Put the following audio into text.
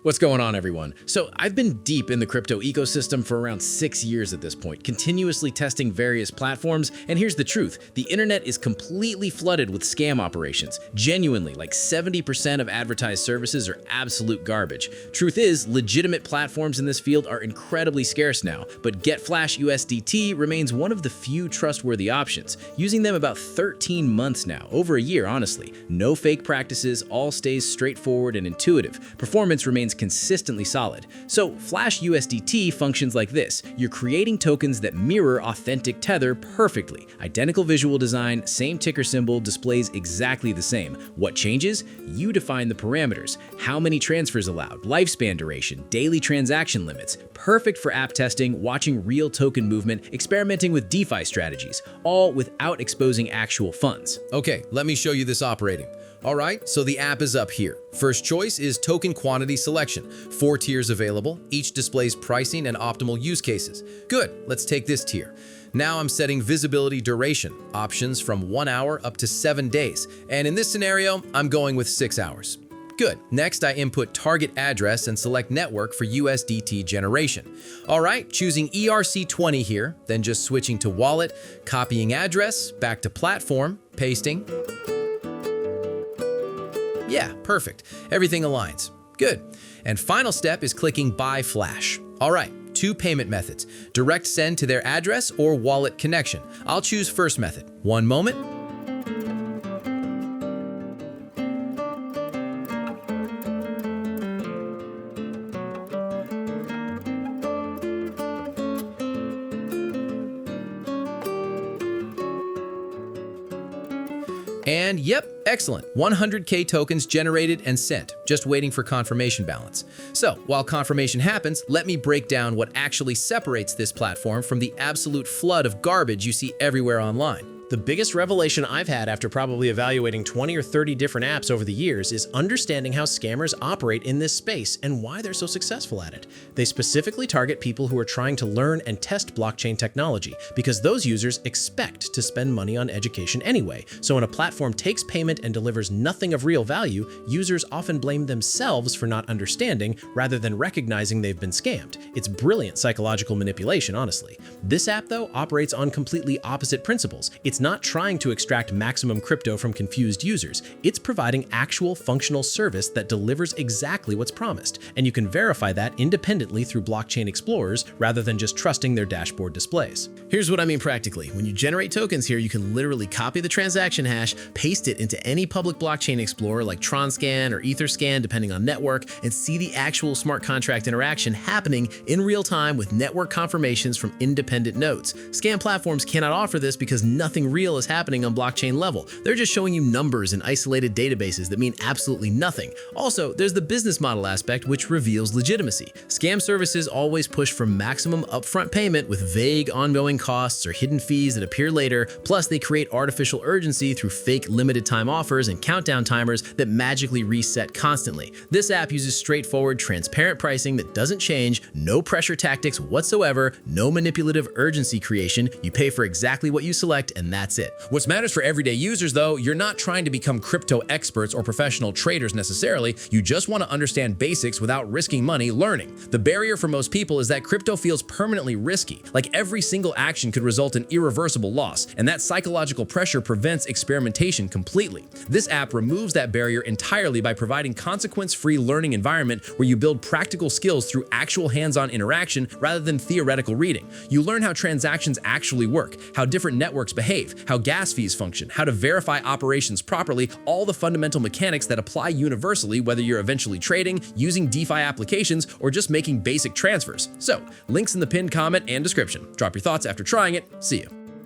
What's going on, everyone? So I've been deep in the crypto ecosystem for around 6 years at this point, continuously testing various platforms, and here's the truth. The internet is completely flooded with scam operations. Genuinely, like 70% of advertised services are absolute garbage. Truth is, legitimate platforms in this field are incredibly scarce now, but Flash USDT remains one of the few trustworthy options. Using them about 13 months now, over a year honestly. No fake practices, all stays straightforward and intuitive. Performance remains consistently solid. So Flash USDT functions like this. You're creating tokens that mirror authentic Tether perfectly. Identical visual design, same ticker symbol, displays exactly the same. What changes? You define the parameters. How many transfers allowed, lifespan duration, daily transaction limits. Perfect for app testing, watching real token movement, experimenting with DeFi strategies, all without exposing actual funds. Okay, let me show you this operating. All right, so the app is up here. First choice is token quantity selection. 4 tiers available, each displays pricing and optimal use cases. Good, let's take this tier. Now I'm setting visibility duration, options from 1 hour up to 7 days. And in this scenario, I'm going with 6 hours. Good. Next, I input target address and select network for USDT generation. All right, choosing ERC20 here, then just switching to wallet, copying address, back to platform, pasting. Yeah, perfect. Everything aligns. Good. And final step is clicking Buy Flash. All right, 2 payment methods, direct send to their address or wallet connection. I'll choose first method. One moment. And yep, excellent. 100K tokens generated and sent, just waiting for confirmation balance. So while confirmation happens, let me break down what actually separates this platform from the absolute flood of garbage you see everywhere online. The biggest revelation I've had after probably evaluating 20 or 30 different apps over the years is understanding how scammers operate in this space and why they're so successful at it. They specifically target people who are trying to learn and test blockchain technology because those users expect to spend money on education anyway. So when a platform takes payment and delivers nothing of real value, users often blame themselves for not understanding rather than recognizing they've been scammed. It's brilliant psychological manipulation, honestly. This app, though, operates on completely opposite principles. It's not trying to extract maximum crypto from confused users. It's providing actual functional service that delivers exactly what's promised, and you can verify that independently through blockchain explorers rather than just trusting their dashboard displays. Here's what I mean practically. When you generate tokens here, you can literally copy the transaction hash, paste it into any public blockchain explorer like TronScan or EtherScan, depending on network, and see the actual smart contract interaction happening in real time with network confirmations from independent nodes. Scam platforms cannot offer this because nothing real is happening on blockchain level. They're just showing you numbers in isolated databases that mean absolutely nothing. Also, there's the business model aspect, which reveals legitimacy. Scam services always push for maximum upfront payment with vague ongoing costs or hidden fees that appear later, plus they create artificial urgency through fake limited time offers and countdown timers that magically reset constantly. This app uses straightforward, transparent pricing that doesn't change, no pressure tactics whatsoever, no manipulative urgency creation. You pay for exactly what you select, and that's it. What matters for everyday users, though, you're not trying to become crypto experts or professional traders necessarily. You just want to understand basics without risking money learning. The barrier for most people is that crypto feels permanently risky, like every single action could result in irreversible loss, and that psychological pressure prevents experimentation completely. This app removes that barrier entirely by providing consequence-free learning environment where you build practical skills through actual hands-on interaction rather than theoretical reading. You learn how transactions actually work, how different networks behave, how gas fees function, how to verify operations properly, all the fundamental mechanics that apply universally whether you're eventually trading, using DeFi applications, or just making basic transfers. So, links in the pinned comment and description. Drop your thoughts after trying it. See you.